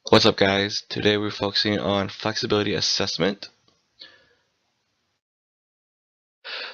What's up, guys? Today we're focusing on flexibility assessment.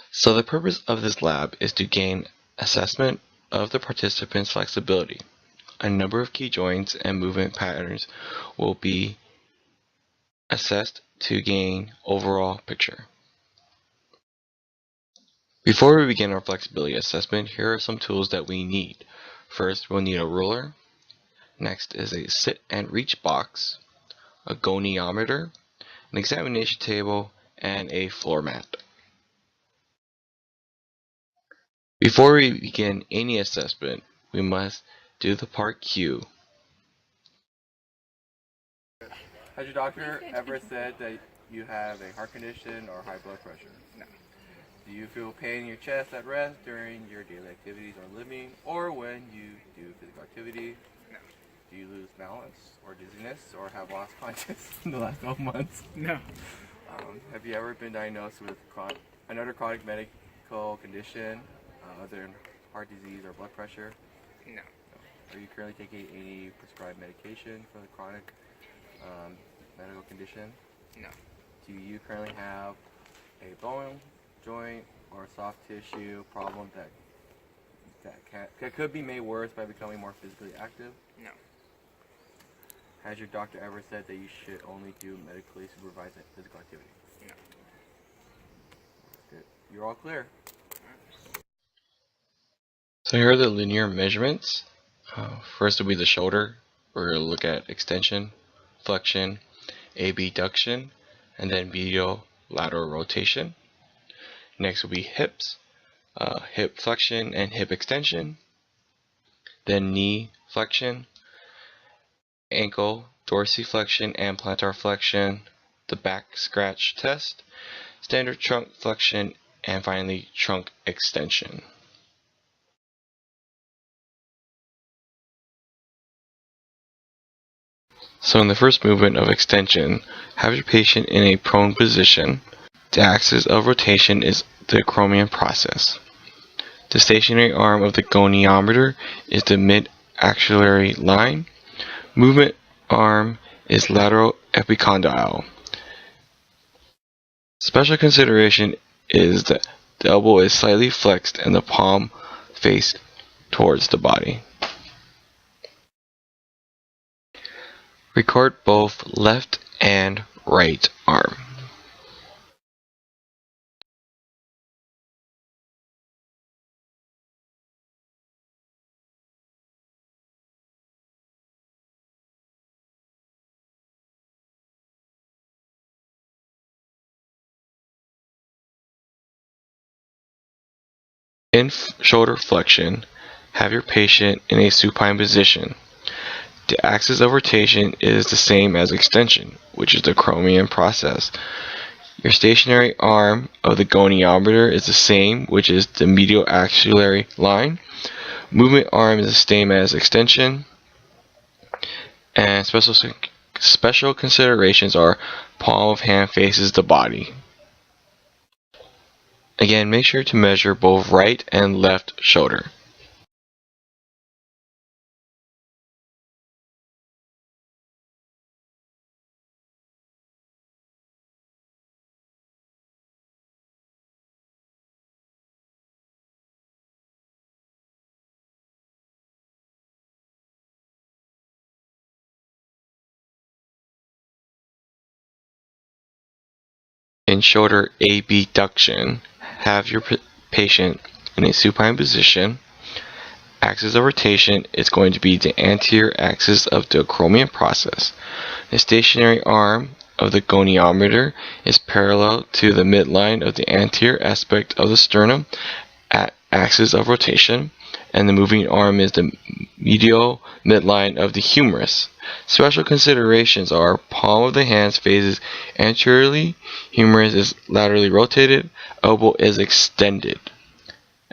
So the purpose of this lab is to gain assessment of the participant's flexibility. A number of key joints and movement patterns will be assessed to gain overall picture. Before we begin our flexibility assessment, here are some tools that we need. First, we'll need a ruler. Next is a sit and reach box, a goniometer, an examination table, and a floor mat. Before we begin any assessment, we must do the part Q. Has your doctor ever said that you have a heart condition or high blood pressure? No. Do you feel pain in your chest at rest during your daily activities or living, or when you do physical activity? No. Do you lose balance or dizziness or have lost consciousness in the last 12 months? No. Have you ever been diagnosed with another chronic medical condition other than heart disease or blood pressure? No. Are you currently taking any prescribed medication for the chronic medical condition? No. Do you currently have a bone, joint, or soft tissue problem that could be made worse by becoming more physically active? No. Has your doctor ever said that you should only do medically supervised physical activity? No. Good. You're all clear. So here are the linear measurements. First will be the shoulder. We're going to look at extension, flexion, abduction, and then medial lateral rotation. Next will be hips, hip flexion and hip extension, then knee flexion, ankle dorsiflexion and plantar flexion, the back scratch test, standard trunk flexion, and finally trunk extension. So in the first movement of extension, have your patient in a prone position. The axis of rotation is the acromion process. The stationary arm of the goniometer is the mid-axillary line. Movement arm is lateral epicondyle. Special consideration is that the elbow is slightly flexed and the palm faced towards the body. Record both left and right arm. In shoulder flexion, have your patient in a supine position. The axis of rotation is the same as extension, which is the acromion process. Your stationary arm of the goniometer is the same, which is the medial axillary line. Movement arm is the same as extension. And special considerations are palm of hand faces the body. Again, make sure to measure both right and left shoulder. In shoulder abduction, have your patient in a supine position. Axis of rotation is going to be the anterior axis of the acromion process. The stationary arm of the goniometer is parallel to the midline of the anterior aspect of the sternum at axis of rotation, and the moving arm is the medial midline of the humerus. Special considerations are palm of the hands faces anteriorly, humerus is laterally rotated, elbow is extended.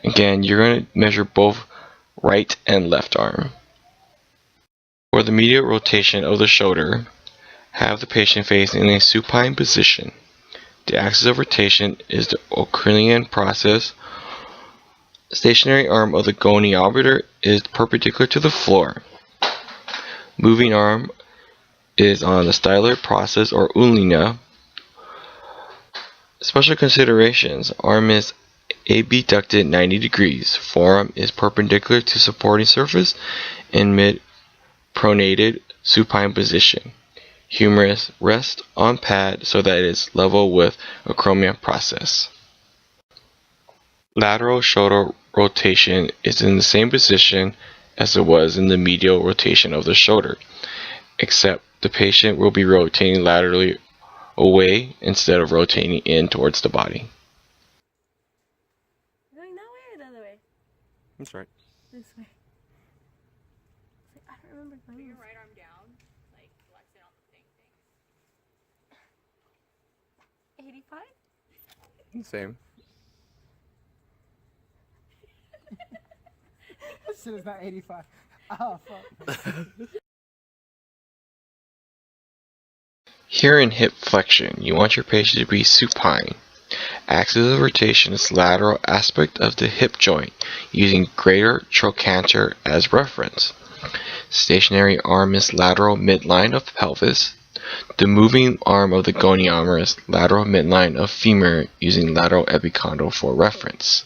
Again, you're going to measure both right and left arm. For the medial rotation of the shoulder, have the patient face in a supine position. The axis of rotation is the acromion process. The stationary arm of the goniometer is perpendicular to the floor. Moving arm is on the styloid process or ulna. Special considerations: arm is abducted 90 degrees, forearm is perpendicular to supporting surface in mid-pronated supine position. Humerus rests on pad so that it is level with acromion process. Lateral shoulder rotation is in the same position as it was in the medial rotation of the shoulder, except the patient will be rotating laterally away instead of rotating in towards the body. Going that way or the other way? That's right. This way. I don't remember going. Put your right arm down, like flex it on the thing. 85? Same. This shit is not 85. Oh, fuck. Here in hip flexion, you want your patient to be supine. Axis of rotation is lateral aspect of the hip joint, using greater trochanter as reference. Stationary arm is lateral midline of pelvis. The moving arm of the goniometer is lateral midline of femur, using lateral epicondyle for reference.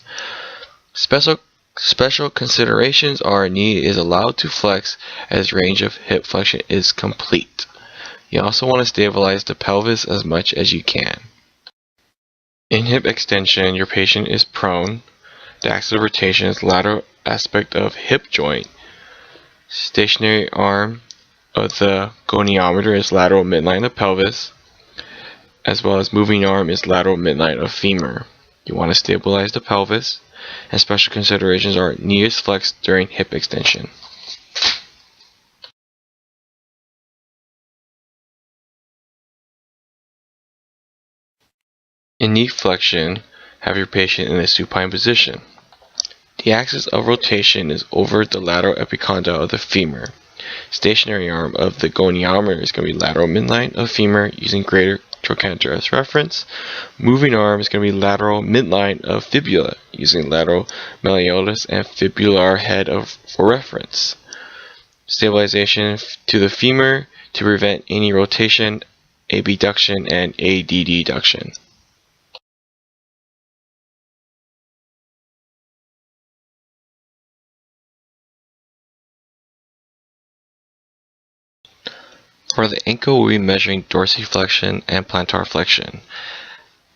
Special considerations are knee is allowed to flex as range of hip flexion is complete. You also want to stabilize the pelvis as much as you can. In hip extension, your patient is prone. The axis of rotation is lateral aspect of hip joint. Stationary arm of the goniometer is lateral midline of pelvis, as well as moving arm is lateral midline of femur. You want to stabilize the pelvis, and special considerations are knee is flexed during hip extension. In knee flexion, have your patient in a supine position. The axis of rotation is over the lateral epicondyle of the femur. Stationary arm of the goniometer is going to be lateral midline of femur, using greater trochanter as reference. Moving arm is going to be lateral midline of fibula, using lateral malleolus and fibular head for reference. Stabilization to the femur to prevent any rotation, abduction, and adduction. For the ankle, we'll be measuring dorsiflexion and plantar flexion.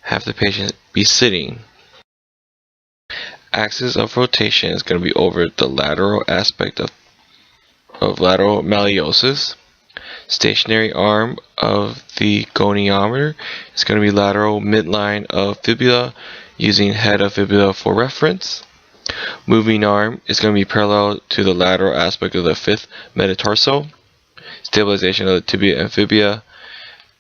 Have the patient be sitting. Axis of rotation is going to be over the lateral aspect of lateral malleosus. Stationary arm of the goniometer is going to be lateral midline of fibula, using head of fibula for reference. Moving arm is going to be parallel to the lateral aspect of the fifth metatarsal. Stabilization of the tibia and fibula,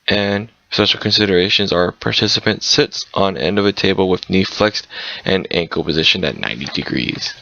and special considerations are participant sits on end of a table with knee flexed and ankle positioned at 90 degrees.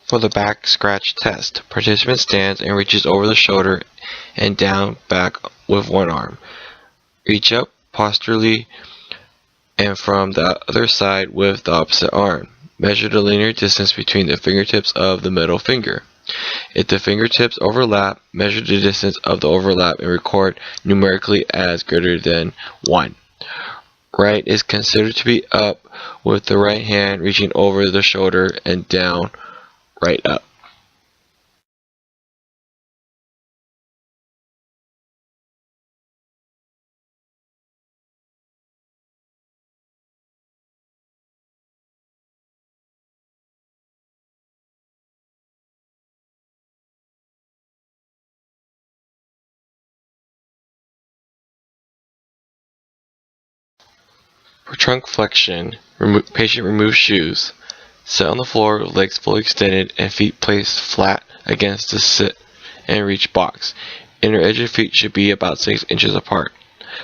For the back scratch test, participant stands and reaches over the shoulder and down back with one arm. Reach up posturally and from the other side with the opposite arm. Measure the linear distance between the fingertips of the middle finger. If the fingertips overlap, measure the distance of the overlap and record numerically as greater than 1. Right is considered to be up, with the right hand reaching over the shoulder and down, right up. For trunk flexion, patient removes shoes. Sit on the floor, legs fully extended, and feet placed flat against the sit and reach box. Inner edge of feet should be about 6 inches apart.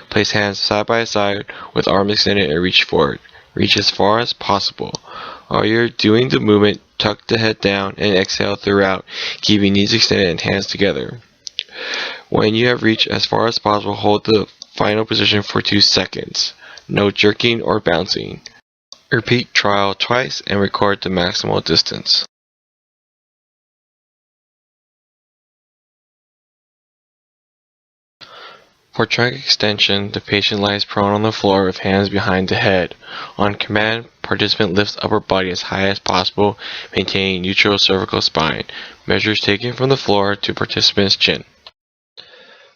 Place hands side by side with arms extended and reach forward. Reach as far as possible. While you're doing the movement, tuck the head down and exhale throughout, keeping knees extended and hands together. When you have reached as far as possible, hold the final position for 2 seconds. No jerking or bouncing. Repeat trial twice and record the maximal distance. For trunk extension, the patient lies prone on the floor with hands behind the head. On command, participant lifts upper body as high as possible, maintaining neutral cervical spine. Measures taken from the floor to participant's chin.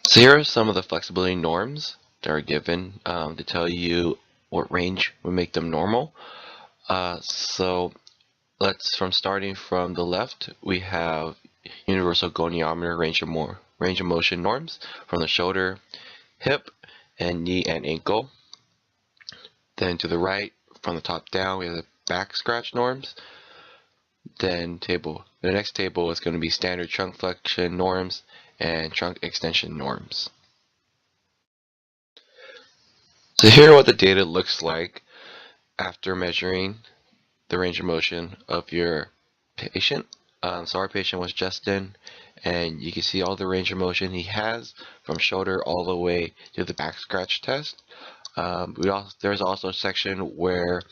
So here are some of the flexibility norms that are given to tell you what range would make them normal. So starting from the left, we have universal goniometer range of motion norms from the shoulder, hip, and knee and ankle. Then to the right, from the top down, we have the back scratch norms. Then the next table is going to be standard trunk flexion norms and trunk extension norms. So here are what the data looks like after measuring the range of motion of your patient. So our patient was Justin, and you can see all the range of motion he has from shoulder all the way to the back scratch test. There's also a section where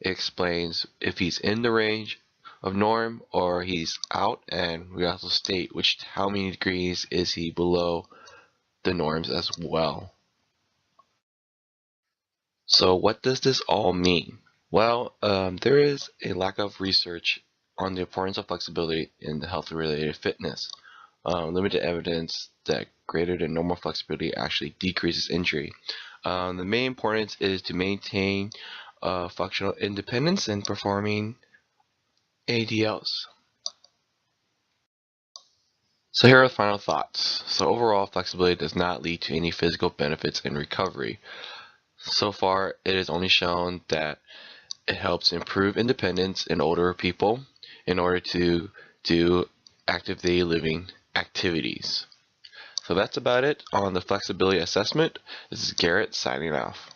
it explains if he's in the range of norm or he's out, and we also state how many degrees is he below the norms as well. So what does this all mean? Well, there is a lack of research on the importance of flexibility in the health-related fitness. Limited evidence that greater than normal flexibility actually decreases injury. The main importance is to maintain functional independence in performing ADLs. So here are the final thoughts. So overall, flexibility does not lead to any physical benefits in recovery. So far, it has only shown that it helps improve independence in older people in order to do active daily living activities. So that's about it on the flexibility assessment. This is Garrett signing off.